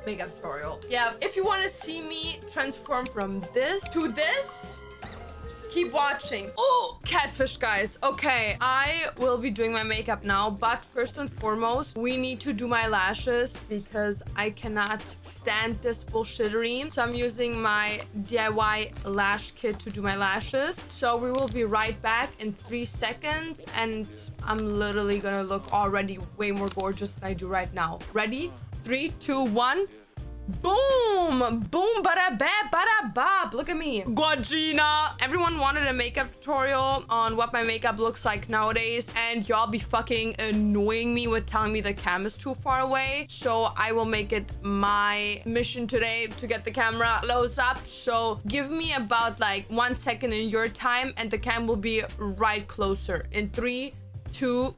makeup tutorial. Yeah, if you want to see me transform from this to this, keep watching. Oh, Catfish, guys. Okay, I will be doing my makeup now, but first and foremost, we need to do my lashes because I cannot stand this bullshittery. So I'm using my DIY lash kit to do my lashes. So we will be right back in 3 seconds, and I'm literally gonna look already way more gorgeous than I do right now. Ready? 3, 2, 1. Boom! Boom! Bada bab! Bada bob! Look at me. Guagina! Everyone wanted a makeup tutorial on what my makeup looks like nowadays, and y'all be fucking annoying me with telling me the cam is too far away. So I will make it my mission today to get the camera close up. So give me about like 1 second in your time, and the cam will be right closer. In 3, 2,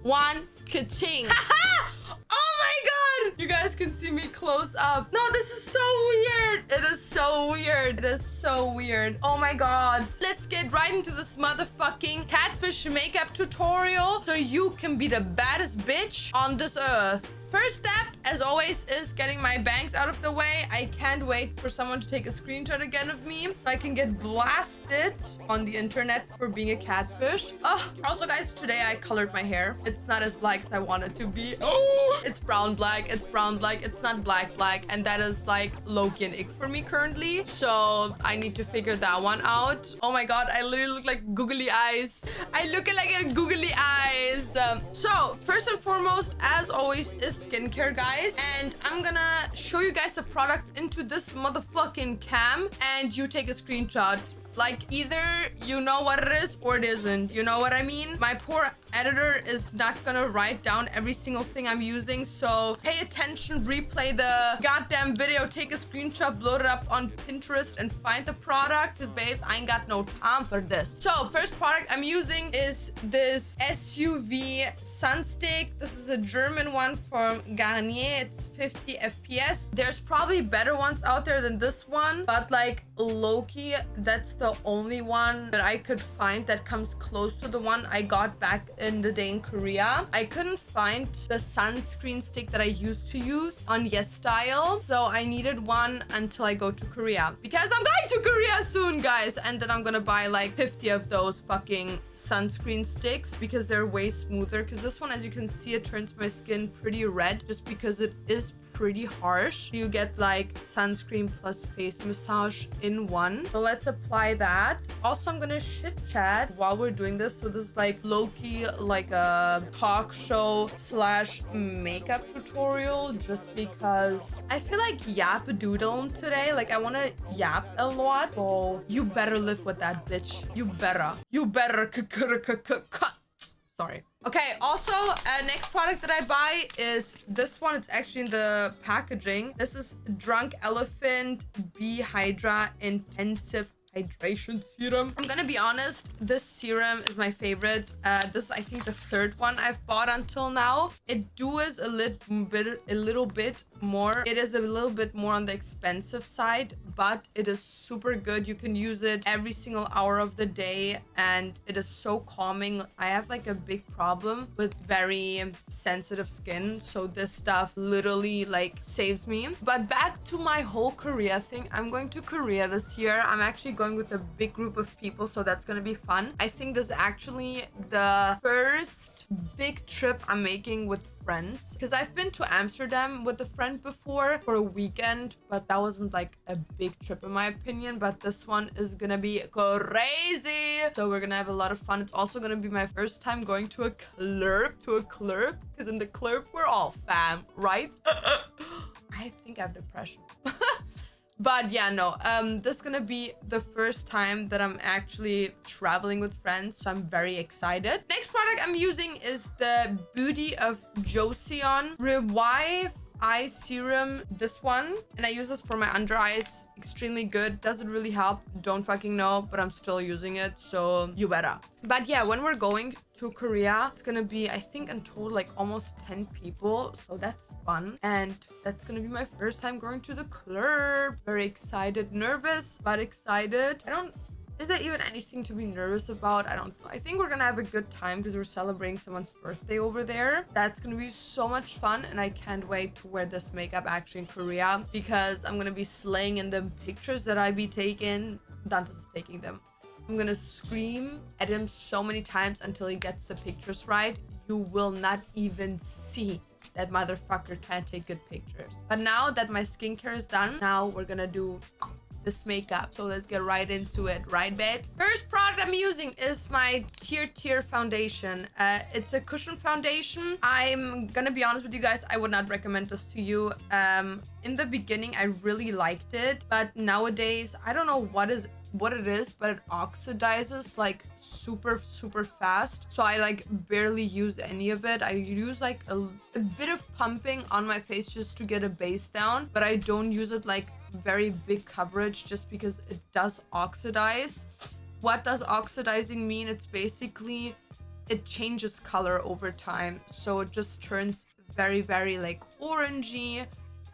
1, ka-ching! Haha! Oh my god! You guys can see me close up. No, this is so weird. It is so weird. It is so weird. Oh my god. Let's get right into this motherfucking Catfish makeup tutorial so you can be the baddest bitch on this earth. First step, as always, is getting my bangs out of the way. I can't wait for someone to take a screenshot again of me so I can get blasted on the internet for being a catfish. Also, guys, today I colored my hair. It's not as black as I want it to be. Oh, it's brown black. It's brown black. It's not black black. And that is like low-key and ick for me currently. So I need to figure that one out. Oh my god, I literally look like googly eyes. I look like a googly eyes. So first and foremost, as always, is skincare, guys, and I'm gonna show you guys the product into this motherfucking cam, and you take a screenshot. Like, either you know what it is or it isn't. You know what I mean? My poor editor is not gonna write down every single thing I'm using, so pay attention, replay the goddamn video, take a screenshot, load it up on Pinterest, and find the product, because babes, I ain't got no time for this. So first product I'm using is this SUV sunstick. This is a German one from Garnier. It's 50 FPS. There's probably better ones out there than this one, but like low-key, that's the only one that I could find that comes close to the one I got back in the day in Korea. I couldn't find the sunscreen stick that I used to use on YesStyle, so I needed one until I go to Korea, because I'm going to Korea soon, guys, and then I'm gonna buy like 50 of those fucking sunscreen sticks because they're way smoother, because this one, as you can see, it turns my skin pretty red just because it is pretty harsh. You get like sunscreen plus face massage in one. So let's apply that. Also, I'm gonna chit chat while we're doing this, so this is like low-key like a talk show slash makeup tutorial, just because I feel like yap doodling today. Like, I want to yap a lot, so you better live with that, bitch. You better cut. Sorry. Okay, also, next product that I buy is this one. It's actually in the packaging. This is Drunk Elephant Bee Hydra Intensive Hydration Serum. I'm gonna be honest, this serum is my favorite. This is, I think, the third one I've bought until now. It does a little bit more. It is a little bit more on the expensive side, but it is super good. You can use it every single hour of the day, and it is so calming. I have like a big problem with very sensitive skin, so this stuff literally like saves me. But back to my whole Korea thing. I'm going to Korea this year. I'm actually going with a big group of people, so that's gonna be fun. I think this is actually the first big trip I'm making with friends, because I've been to Amsterdam with a friend before for a weekend, but that wasn't like a big trip in my opinion. But this one is gonna be crazy, so we're gonna have a lot of fun. It's also gonna be my first time going to a club, because in the club we're all fam, right? I think I have depression. But yeah, no, this is gonna be the first time that I'm actually traveling with friends, so I'm very excited. Next product I'm using is the Beauty of Joseon Revive Eye Serum, this one, and I use this for my under eyes. Extremely good. Does it really help? Don't fucking know, but I'm still using it, so you better. But yeah, when we're going to Korea, it's gonna be, I think, in total like almost 10 people, so that's fun, and that's gonna be my first time going to the club. Very excited, nervous but excited. I don't Is there even anything to be nervous about? I don't know. I think we're gonna have a good time because we're celebrating someone's birthday over there. That's gonna be so much fun, and I can't wait to wear this makeup actually in Korea because I'm gonna be slaying in the pictures that I be taking. Dante's is taking them. I'm gonna scream at him so many times until he gets the pictures right. You will not even see that motherfucker can't take good pictures. But now that my skincare is done, now we're gonna do this makeup. So let's get right into it, right, babes? First product I'm using is my Tear foundation. It's a cushion foundation. I'm gonna be honest with you guys, I would not recommend this to you. In the beginning, I really liked it, but nowadays, I don't know what it is, but it oxidizes like super fast. So I like barely use any of it. I use like a bit of pumping on my face just to get a base down, but I don't use it like very big coverage just because it does oxidize. What does oxidizing mean? It's basically it changes color over time, so it just turns very like orangey,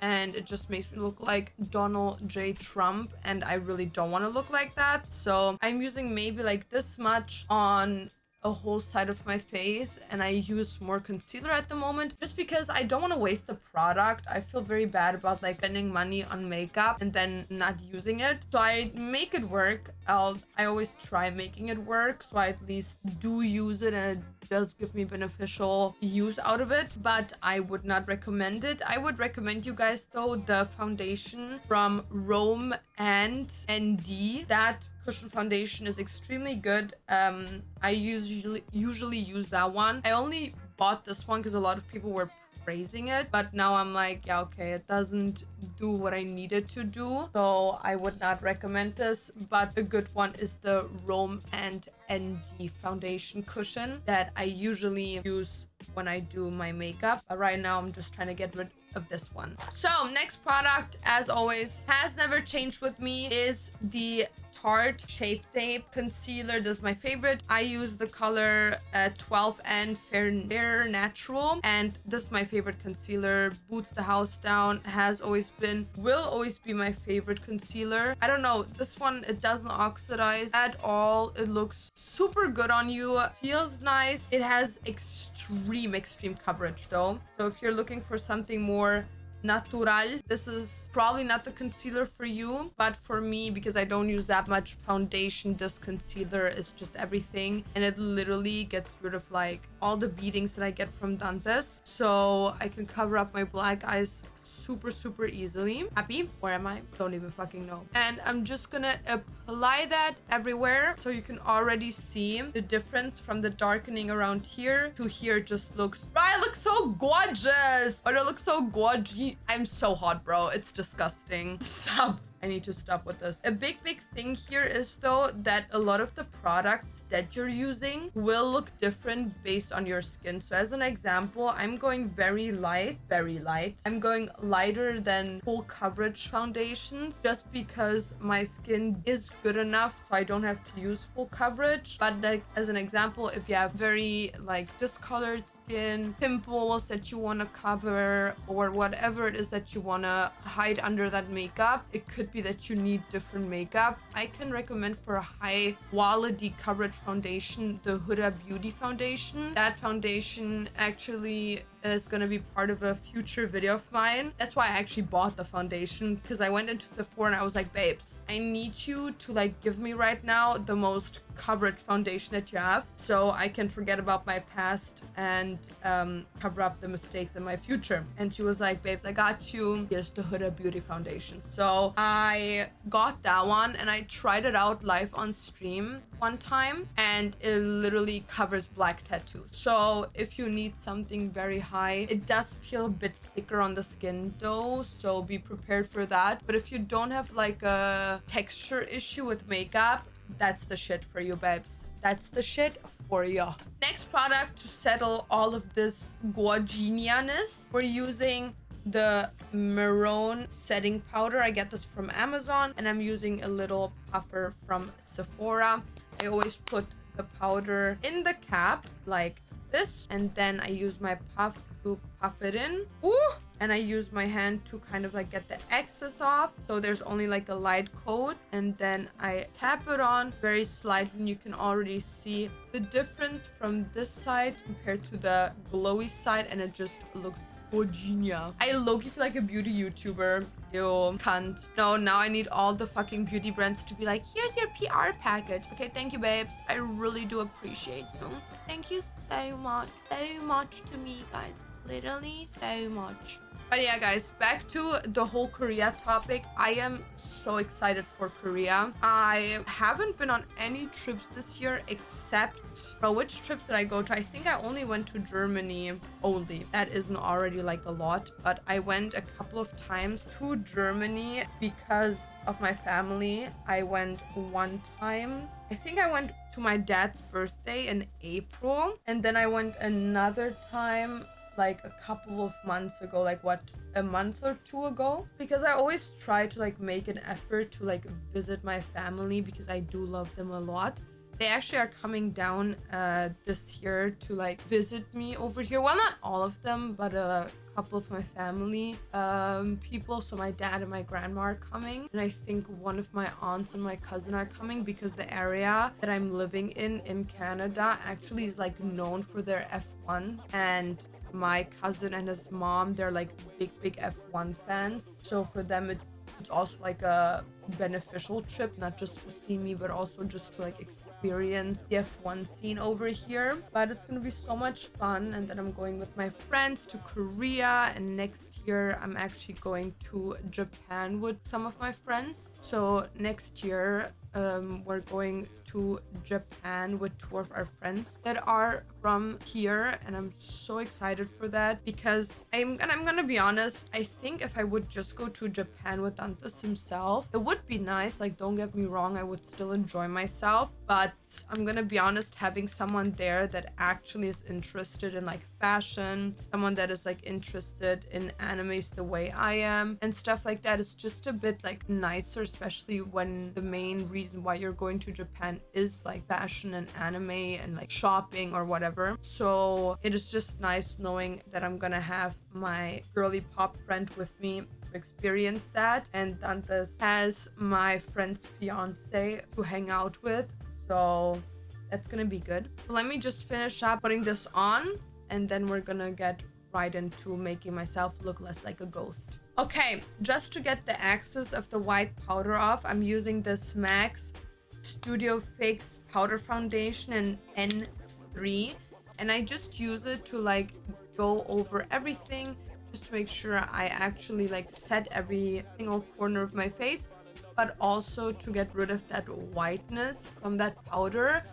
and it just makes me look like Donald J. Trump, and I really don't want to look like that. So I'm using maybe like this much on a whole side of my face, and I use more concealer at the moment just because I don't want to waste the product. I feel very bad about like spending money on makeup and then not using it, so I make it work. I always try making it work, so I at least do use it and it does give me beneficial use out of it, but I would not recommend it. I would recommend you guys though the foundation from Rome and ND. That cushion foundation is extremely good. I usually use that one. I only bought this one because a lot of people were praising it, but now I'm like, yeah, okay, it doesn't do what I needed to do, so I would not recommend this. But the good one is the Rome and ND foundation cushion that I usually use when I do my makeup, but right now I'm just trying to get rid of this one. So next product, as always, has never changed with me, is the Tarte Shape Tape concealer. This is my favorite. I use the color 12N Fair Natural, and this is my favorite concealer. Boots the house down. Has always been, will always be my favorite concealer. I don't know, this one, it doesn't oxidize at all. It looks super good on you, feels nice. It has extreme coverage though, so if you're looking for something more natural, this is probably not the concealer for you, but for me, because I don't use that much foundation, this concealer is just everything, and it literally gets rid of like all the beadings that I get from Dante's, so I can cover up my black eyes super easily. Happy? Where am I? Don't even fucking know. And I'm just gonna apply that everywhere, so you can already see the difference from the darkening around here to here. Just looks, I look so gorgeous. Or it looks so gorgy. I'm so hot, bro. It's disgusting. Stop. I need to stop with this. A big thing here is though that a lot of the products that you're using will look different based on your skin. So as an example, I'm going very light. I'm going lighter than full coverage foundations just because my skin is good enough so I don't have to use full coverage. But like as an example, if you have very like discolored skin, pimples that you want to cover, or whatever it is that you want to hide under that makeup, it could be that you need different makeup. I can recommend for a high quality coverage foundation the Huda Beauty foundation. That foundation actually is going to be part of a future video of mine. That's why I actually bought the foundation, because I went into Sephora and I was like, babes, I need you to like give me right now the most coverage foundation that you have so I can forget about my past and cover up the mistakes in my future. And she was like, babes, I got you. Here's the Huda Beauty foundation. So I got that one and I tried it out live on stream one time, and it literally covers black tattoos. So if you need something very high, it does feel a bit thicker on the skin though, so be prepared for that. But if you don't have like a texture issue with makeup, that's the shit for you, babes. That's the shit for you. Next product to settle all of this gorginianess, we're using the Maroon setting powder. I get this from Amazon, and I'm using a little puffer from Sephora. I always put the powder in the cap like this, and then I use my puff to puff it in. Ooh! and I use my hand to kind of like get the excess off, so there's only like a light coat, and then I tap it on very slightly, and you can already see the difference from this side compared to the glowy side, and it just looks genius. I low-key feel like a beauty YouTuber. You can't. No, now I need all the fucking beauty brands to be like, here's your PR package. Okay, thank you, babes. I really do appreciate you. Thank you so much to me, guys. Literally so much. But yeah, guys, back to the whole Korea topic. I am so excited for Korea. I haven't been on any trips this year except, bro, which trips did I go to? I think I only went to Germany only. That isn't already like a lot, but I went a couple of times to Germany because of my family. I went one time. I think I went to my dad's birthday in April, and then I went another time like a couple of months ago, like what, a month or two ago, because I always try to like make an effort to like visit my family because I do love them a lot. They actually are coming down this year to like visit me over here. Well, not all of them, but a couple of my family people. So my dad and my grandma are coming, and I think one of my aunts and my cousin are coming because the area that I'm living in Canada actually is like known for their F1, and my cousin and his mom, they're like big F1 fans. So for them it's also like a beneficial trip, not just to see me, but also just to like experience the F1 scene over here. But it's gonna be so much fun. And then I'm going with my friends to Korea, and next year I'm actually going to Japan with some of my friends. So next year we're going to Japan with two of our friends that are from here, and I'm so excited for that because I'm gonna be honest, I think if I would just go to Japan with Dantas himself, it would be nice, like don't get me wrong, I would still enjoy myself, but I'm gonna be honest, having someone there that actually is interested in like fashion, someone that is like interested in animes the way I am and stuff like that, is just a bit like nicer, especially when the main reason why you're going to Japan is like fashion and anime and like shopping or whatever. So it is just nice knowing that I'm gonna have my girly pop friend with me to experience that, and Dantas has my friend's fiance to hang out with, so that's gonna be good. So let me just finish up putting this on, and then we're gonna get right into making myself look less like a ghost. Okay, just to get the excess of the white powder off, I'm using this MAC's Studio Fix powder foundation in N3, and I just use it to like go over everything, just to make sure I actually like set every single corner of my face, but also to get rid of that whiteness from that powder.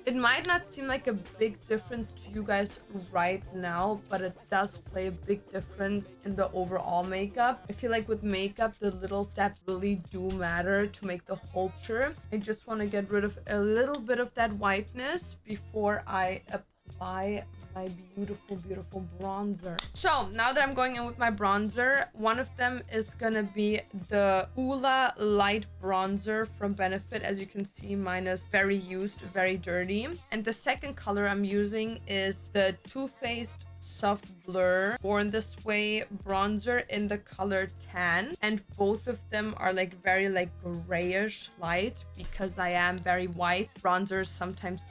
It might not seem like a big difference to you guys right now, but it does play a big difference in the overall makeup. I feel like with makeup, the little steps really do matter to make the whole picture. I just want to get rid of a little bit of that whiteness before I apply my beautiful bronzer. So now that I'm going in with my bronzer, one of them is gonna be the Ula light bronzer from Benefit. As you can see, mine is very used, very dirty. And the second color I'm using is the Too Faced Soft Blur Born This Way bronzer in the color tan, and both of them are like very like grayish light because I am very white. Bronzers sometimes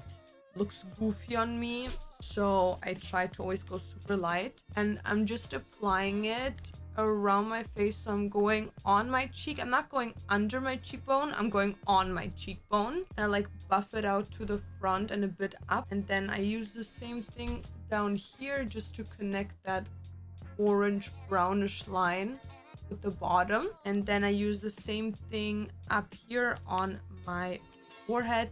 looks goofy on me, so I try to always go super light, and I'm just applying it around my face. So I'm going on my cheek. I'm not going under my cheekbone, I'm going on my cheekbone, and I like buff it out to the front and a bit up, and then I use the same thing down here just to connect that orange brownish line with the bottom, and then I use the same thing up here on my forehead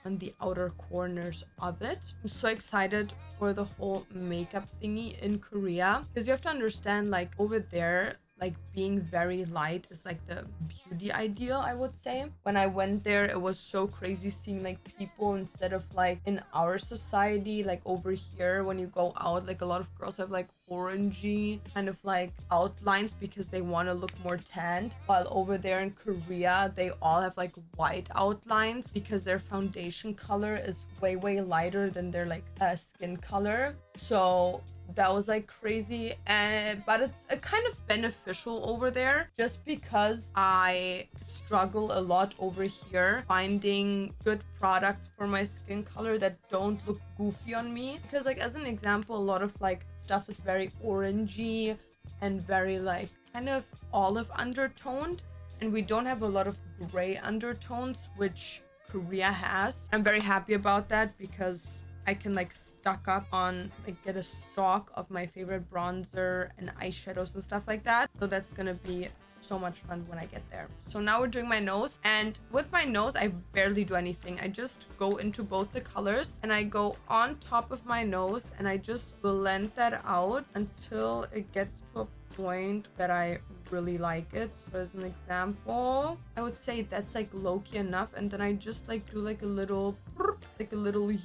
on the outer corners of it. I'm so excited for the whole makeup thingy in Korea, because you have to understand, like over there, like being very light is like the beauty ideal, I would say. When I went there, it was so crazy seeing like people, instead of like in our society, like over here when you go out, like a lot of girls have like orangey kind of like outlines because they want to look more tanned, while over there in Korea they all have like white outlines because their foundation color is way lighter than their like skin color. So that was like crazy. And but it's a kind of beneficial over there just because I struggle a lot over here finding good products for my skin color that don't look goofy on me. Because like as an example, a lot of like stuff is very orangey and very like kind of olive undertoned, and we don't have a lot of gray undertones, which Korea has. I'm very happy about that because I can like stock up on like get a stock of my favorite bronzer and eyeshadows and stuff like that. So that's gonna be so much fun when I get there. So now we're doing my nose, and with my nose I barely do anything. I just go into both the colors and I go on top of my nose and I just blend that out until it gets to a point that I really like it. So as an example, I would say that's like low-key enough, and then I just like do like a little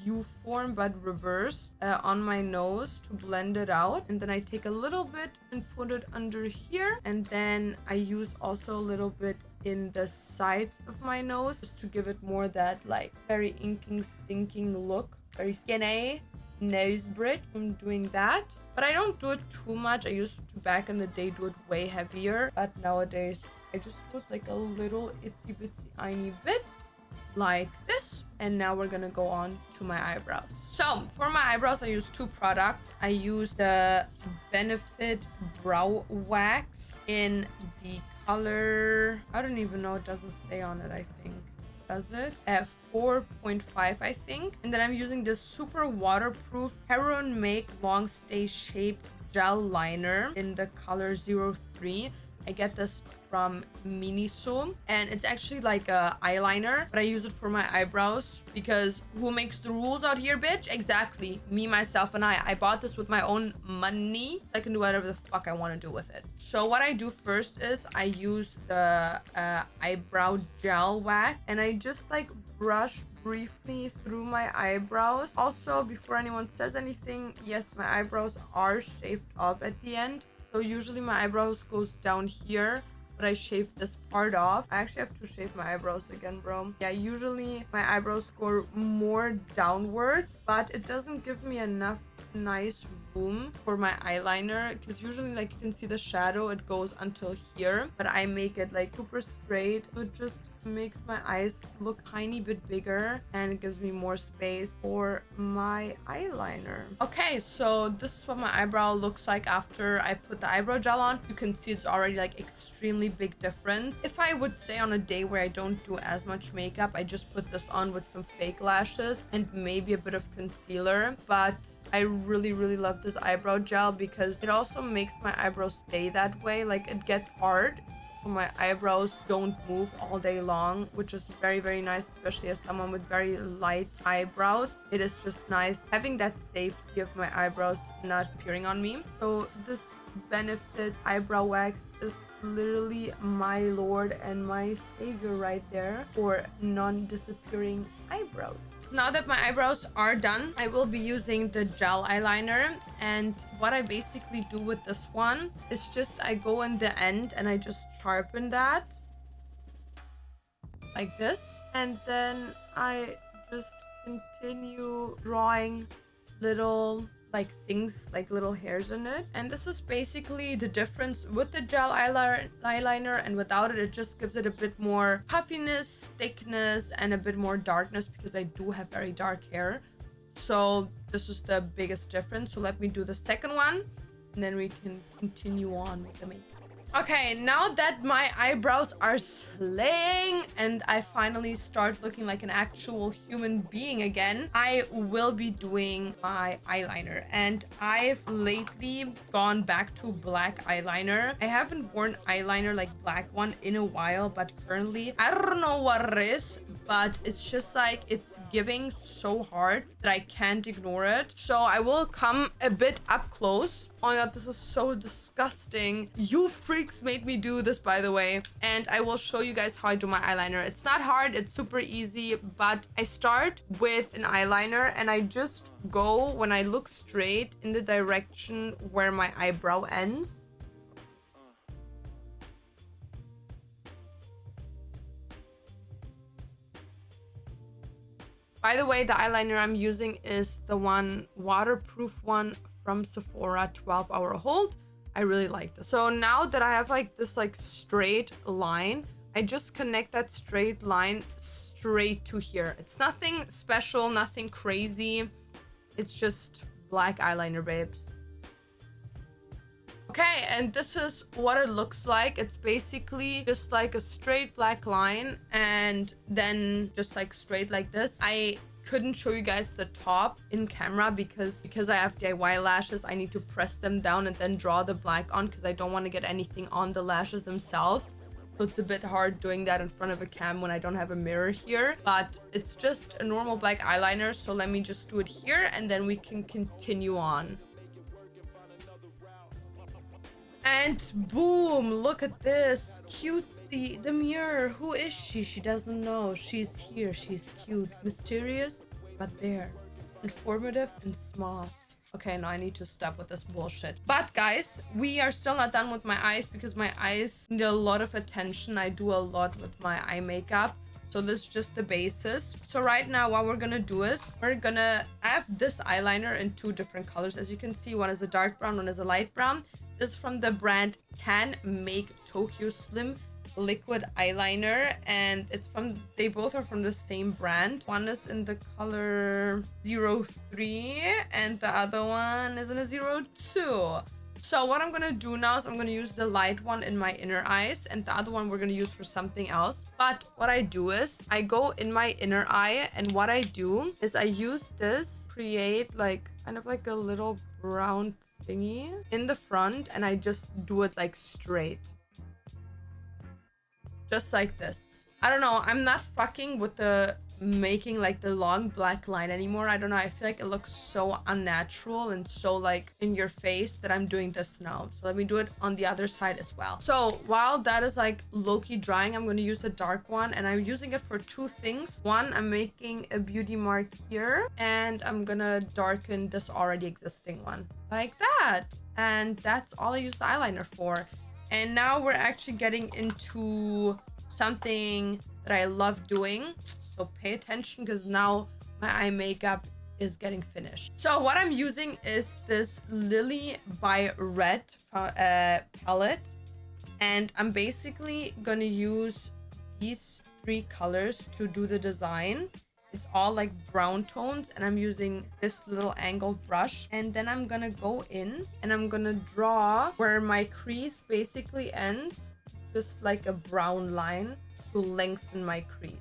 U form but reverse on my nose to blend it out, and then I take a little bit and put it under here, and then I use also a little bit in the sides of my nose just to give it more that like very inking stinking look, very skinny nose bridge. I'm doing that, but I don't do it too much. I used to back in the day do it way heavier, but nowadays I just put like a little itsy bitsy tiny bit like this. And now we're gonna go on to my eyebrows. So for my eyebrows I use two products. I use the Benefit Brow Wax in the color, I don't even know, it doesn't say on it, I think. Does it? At 4.5, I think. And then I'm using this super waterproof Heron Make Long Stay Shape Gel Liner in the color 03. I get this from Miniso, and it's actually like a eyeliner, but I use it for my eyebrows because who makes the rules out here, bitch? Exactly, me, myself, and I bought this with my own money, so I can do whatever the fuck I want to do with it. So what I do first is I use the eyebrow gel wax, and I just like brush briefly through my eyebrows. Also, before anyone says anything, yes, my eyebrows are shaved off at the end. So usually my eyebrows goes down here, but I shave this part off. I actually have to shave my eyebrows again, bro. Yeah, usually my eyebrows go more downwards, but it doesn't give me enough nice room for my eyeliner, because usually like you can see the shadow, it goes until here, but I make it like super straight, so it just makes my eyes look tiny bit bigger and it gives me more space for my eyeliner. Okay, so this is what my eyebrow looks like after I put the eyebrow gel on. You can see it's already like extremely big difference. If I would say on a day where I don't do as much makeup, I just put this on with some fake lashes and maybe a bit of concealer, but I really love this eyebrow gel because it also makes my eyebrows stay that way. Like it gets hard, so my eyebrows don't move all day long, which is very nice, especially as someone with very light eyebrows. It is just nice having that safety of my eyebrows not appearing on me. So this Benefit eyebrow wax is literally my lord and my savior right there for non-disappearing eyebrows. Now that my eyebrows are done, I will be using the gel eyeliner, and what I basically do with this one is just I go in the end and I just sharpen that like this, and then I just continue drawing little like things, like little hairs in it. And this is basically the difference with the gel eyeliner, and without it, it just gives it a bit more puffiness, thickness, and a bit more darkness because I do have very dark hair. So this is the biggest difference. So let me do the second one and then we can continue on with the makeup. Okay, now that my eyebrows are slaying and I finally start looking like an actual human being again, I will be doing my eyeliner. And I've lately gone back to black eyeliner. I haven't worn eyeliner like black one in a while, but currently I don't know what it is, but it's just like it's giving so hard that I can't ignore it. So I will come a bit up close. Oh my god, this is so disgusting. You freaks made me do this, by the way. And I will show you guys how I do my eyeliner. It's not hard, it's super easy, but I start with an eyeliner and I just go, when I look straight, in the direction where my eyebrow ends. By the way, the eyeliner I'm using is the waterproof one from Sephora 12-hour hold. I really like this. So now that I have like this like straight line, I just connect that straight line straight to here. It's nothing special, nothing crazy. It's just black eyeliner, babes. Okay, and this is what it looks like. It's basically just like a straight black line and then just like straight like this. I couldn't show you guys the top in camera because I have DIY lashes. I need to press them down and then draw the black on because I don't want to get anything on the lashes themselves. So it's a bit hard doing that in front of a cam when I don't have a mirror here, but it's just a normal black eyeliner. So let me just do it here and then we can continue on. And boom, look at this. Cutesy, the mirror. Who is she? She doesn't know. She's here. She's cute. Mysterious, but there. Informative and smart. Okay, now I need to stop with this bullshit. But guys, we are still not done with my eyes because my eyes need a lot of attention. I do a lot with my eye makeup. So this is just the basis. So right now what we're gonna do is I have this eyeliner in two different colors. As you can see, one is a dark brown, one is a light brown. This is from the brand Can Make Tokyo Slim liquid eyeliner, and they both are from the same brand. One is in the color 03 and the other one is in a 02. So what I'm gonna do now is I'm gonna use the light one in my inner eyes and the other one we're gonna use for something else. But what I do is I go in my inner eye, and what I do is I use this, create like kind of like a little brown thingy in the front, and I just do it like straight. Just like this. I don't know. I'm not fucking with the making like the long black line anymore. I don't know. I feel like it looks so unnatural and so like in your face that I'm doing this now. So let me do it on the other side as well. So while that is like low-key drying, I'm going to use a dark one, and I'm using it for two things. One, I'm making a beauty mark here, and I'm gonna darken this already existing one like that. And that's all I use the eyeliner for. And now we're actually getting into something that I love doing. So pay attention because now my eye makeup is getting finished. So what I'm using is this Lily by Red palette. And I'm basically gonna use these three colors to do the design. It's all like brown tones, and I'm using this little angled brush. And then I'm gonna go in and I'm gonna draw where my crease basically ends, just like a brown line to lengthen my crease.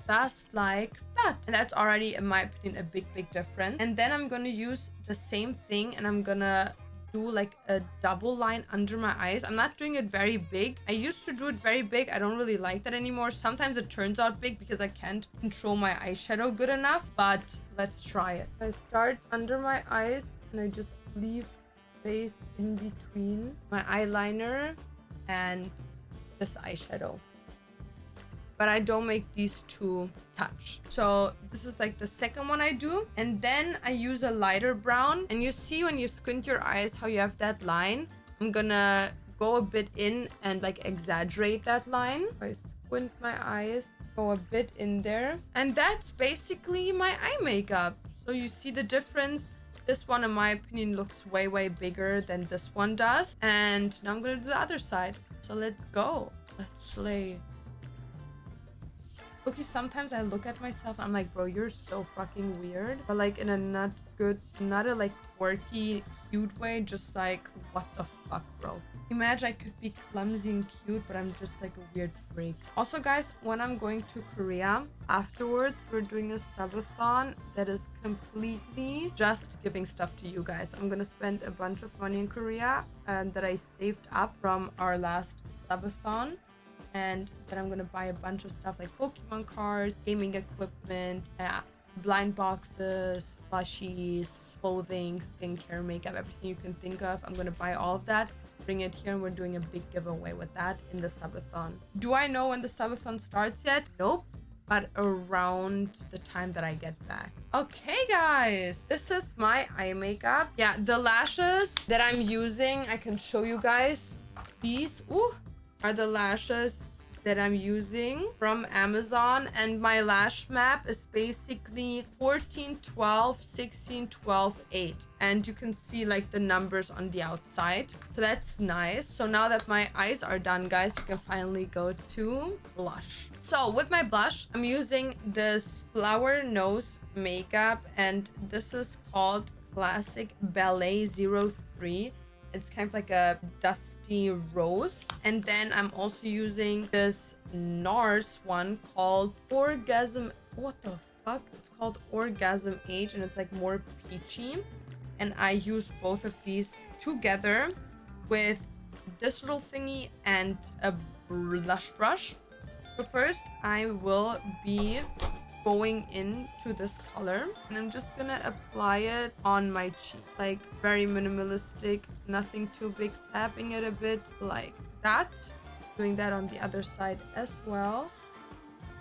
Just like that. And that's already, in my opinion, a big difference. And then I'm gonna use the same thing and I'm gonna do like a double line under my eyes. I'm not doing it very big. I used to do it very big. I don't really like that anymore. Sometimes it turns out big because I can't control my eyeshadow good enough, but let's try it. I start under my eyes and I just leave space in between my eyeliner and this eyeshadow. But I don't make these two touch. So this is like the second one I do. And then I use a lighter brown. And you see when you squint your eyes how you have that line. I'm gonna go a bit in and like exaggerate that line. I squint my eyes, go a bit in there. And that's basically my eye makeup. So you see the difference. This one, in my opinion, looks way bigger than this one does. And now I'm gonna do the other side. So let's go. Let's slay. Okay, sometimes I look at myself and I'm like, bro, you're so fucking weird. But like in a not a like quirky, cute way. Just like, what the fuck, bro? Imagine I could be clumsy and cute, but I'm just like a weird freak. Also, guys, when I'm going to Korea, afterwards, we're doing a subathon that is completely just giving stuff to you guys. I'm gonna spend a bunch of money in Korea that I saved up from our last subathon. And then I'm gonna buy a bunch of stuff like Pokemon cards, gaming equipment, blind boxes, plushies, clothing, skincare, makeup, everything you can think of. I'm gonna buy all of that, bring it here, and we're doing a big giveaway with that in the subathon. Do I know when the subathon starts yet? Nope. But around the time that I get back. Okay, guys, this is my eye makeup. Yeah, the lashes that I'm using, I can show you guys. These, are the lashes that I'm using from Amazon, and my lash map is basically 14, 12, 16, 12, 8. And you can see like the numbers on the outside. So that's nice. So now that my eyes are done, guys, we can finally go to blush. So with my blush, I'm using this flower nose makeup, and this is called Classic Ballet 03. It's kind of like a dusty rose. And then I'm also using this NARS one called Orgasm. What the fuck? It's called Orgasm Age, and it's like more peachy. And I use both of these together with this little thingy and a blush brush. So first I will be going into this color, and I'm just gonna apply it on my cheek, like very minimalistic, nothing too big, tapping it a bit like that, doing that on the other side as well.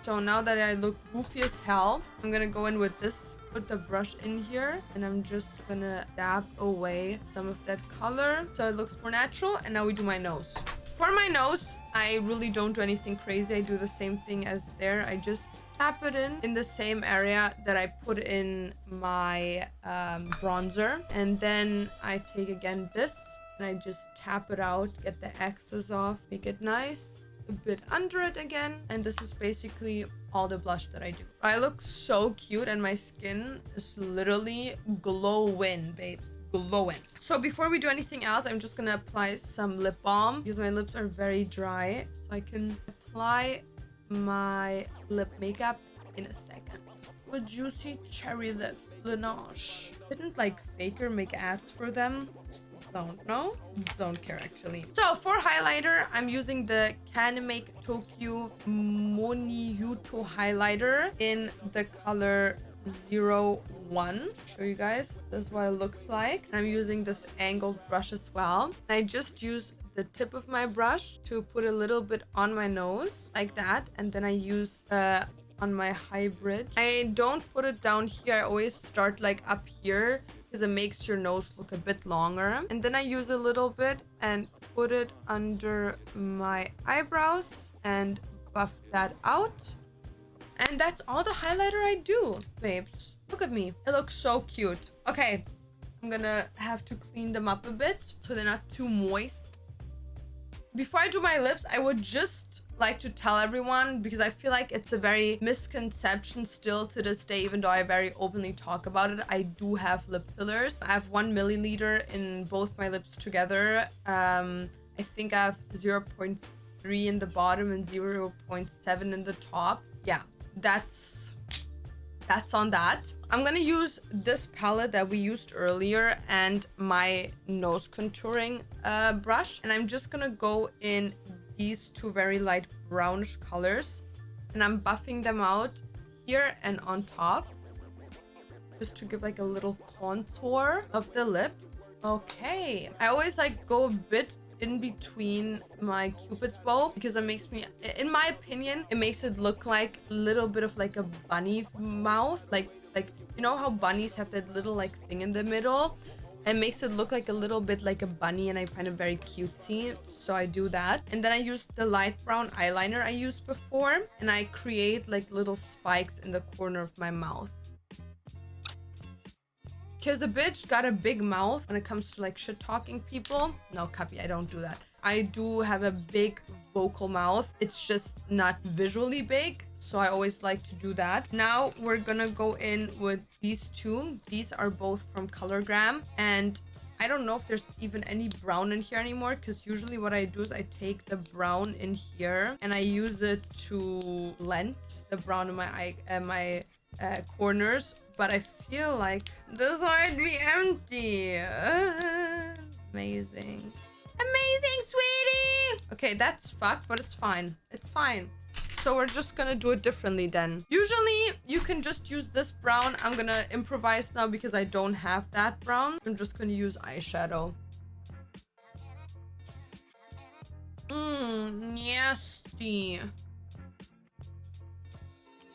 So now that I look goofy as hell, I'm gonna go in with this, put the brush in here, and I'm just gonna dab away some of that color so it looks more natural. And now we do my nose. For my nose, I really don't do anything crazy. I do the same thing as there. I just tap it in the same area that I put in my bronzer. And then I take again this and I just tap it out, get the excess off, make it nice, a bit under it again. And this is basically all the blush that I do. I look so cute, and my skin is literally glowing, babes. Glowing. So before we do anything else, I'm just gonna apply some lip balm because my lips are very dry, so I can apply my lip makeup in a second. With juicy cherry lips, Lash. Didn't like Faker make ads for them? Don't know. Don't care actually. So for highlighter, I'm using the Can Make Tokyo Moni Yuto highlighter in the color 01. Show you guys, this is what it looks like. I'm using this angled brush as well. I just use the tip of my brush to put a little bit on my nose like that, and then I use on my high bridge. I don't put it down here. I always start like up here because it makes your nose look a bit longer, and then I use a little bit and put it under my eyebrows and buff that out. And that's all the highlighter I do, babes. Look at me. It looks so cute. Okay, I'm gonna have to clean them up a bit so they're not too moist. Before I do my lips, I would just like to tell everyone, because I feel like it's a very misconception still to this day, even though I very openly talk about it. I do have lip fillers. I have 1 milliliter in both my lips together. I think I have 0.3 in the bottom and 0.7 in the top. Yeah. That's on that. I'm gonna use this palette that we used earlier and my nose contouring brush, and I'm just gonna go in these two very light brownish colors, and I'm buffing them out here and on top just to give like a little contour of the lip. Okay, I always like go a bit in between my cupid's bow because it makes me, in my opinion, it makes it look like a little bit of like a bunny mouth, like you know how bunnies have that little like thing in the middle. It makes it look like a little bit like a bunny, and I find it very cutesy, so I do that. And then I use the light brown eyeliner I used before, and I create like little spikes in the corner of my mouth. Because a bitch got a big mouth when it comes to like shit talking people. No, copy, I don't do that. I do have a big vocal mouth. It's just not visually big, so I always like to do that. Now we're gonna go in with these two. These are both from Colorgram, and I don't know if there's even any brown in here anymore, because usually what I do is I take the brown in here and I use it to blend the brown in my eye, corners, but I feel like this might be empty. Amazing, sweetie. Okay, that's fucked, but it's fine. It's fine. So we're just gonna do it differently then. Usually you can just use this brown. I'm gonna improvise now because I don't have that brown. I'm just gonna use eyeshadow. Nasty.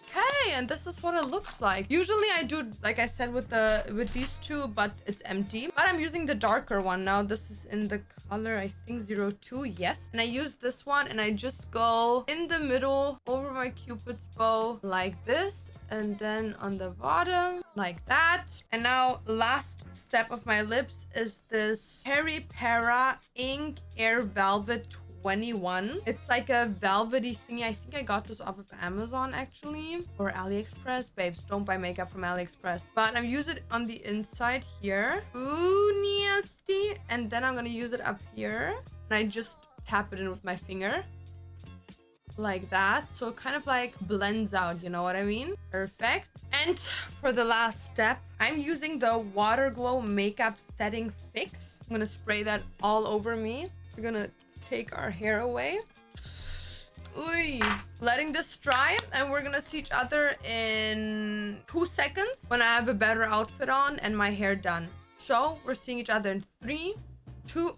Okay, and this is what it looks like. Usually I do, like I said, with these two, but it's empty. But I'm using the darker one now. This is in the color, I think 02. Yes. And I use this one and I just go in the middle over my Cupid's bow like this, and then on the bottom like that. And now last step of my lips is this Peri Para Ink Air Velvet 21. It's like a velvety thingy. I think I got this off of Amazon actually, or AliExpress. Babes, don't buy makeup from AliExpress. But I use it on the inside here. Ooh, nasty. And then I'm gonna use it up here. And I just tap it in with my finger. Like that. So it kind of like blends out, you know what I mean? Perfect. And for the last step, I'm using the Water Glow Makeup Setting Fix. I'm gonna spray that all over me. We're gonna take our hair away. Oy. Letting this dry, and we're gonna see each other in 2 seconds when I have a better outfit on and my hair done. So we're seeing each other in 3, 2,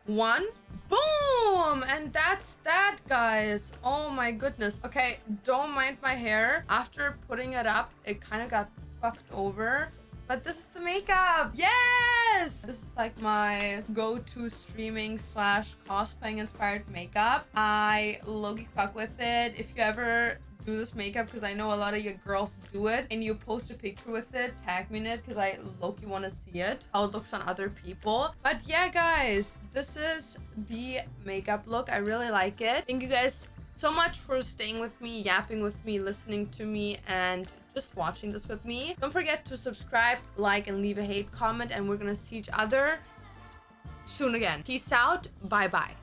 1. Boom! And that's that, guys. Oh my goodness. Okay, don't mind my hair. After putting it up, it kind of got fucked over. But this is the makeup. Yes! This is like my go-to streaming / cosplaying inspired makeup. I low-key fuck with it. If you ever do this makeup, because I know a lot of you girls do it, and you post a picture with it, tag me in it, because I low-key want to see it, how it looks on other people. But yeah, guys, this is the makeup look. I really like it. Thank you guys so much for staying with me, yapping with me, listening to me, and just watching this with me. Don't forget to subscribe, like, and leave a hate comment, and we're gonna see each other soon again. Peace out. Bye bye.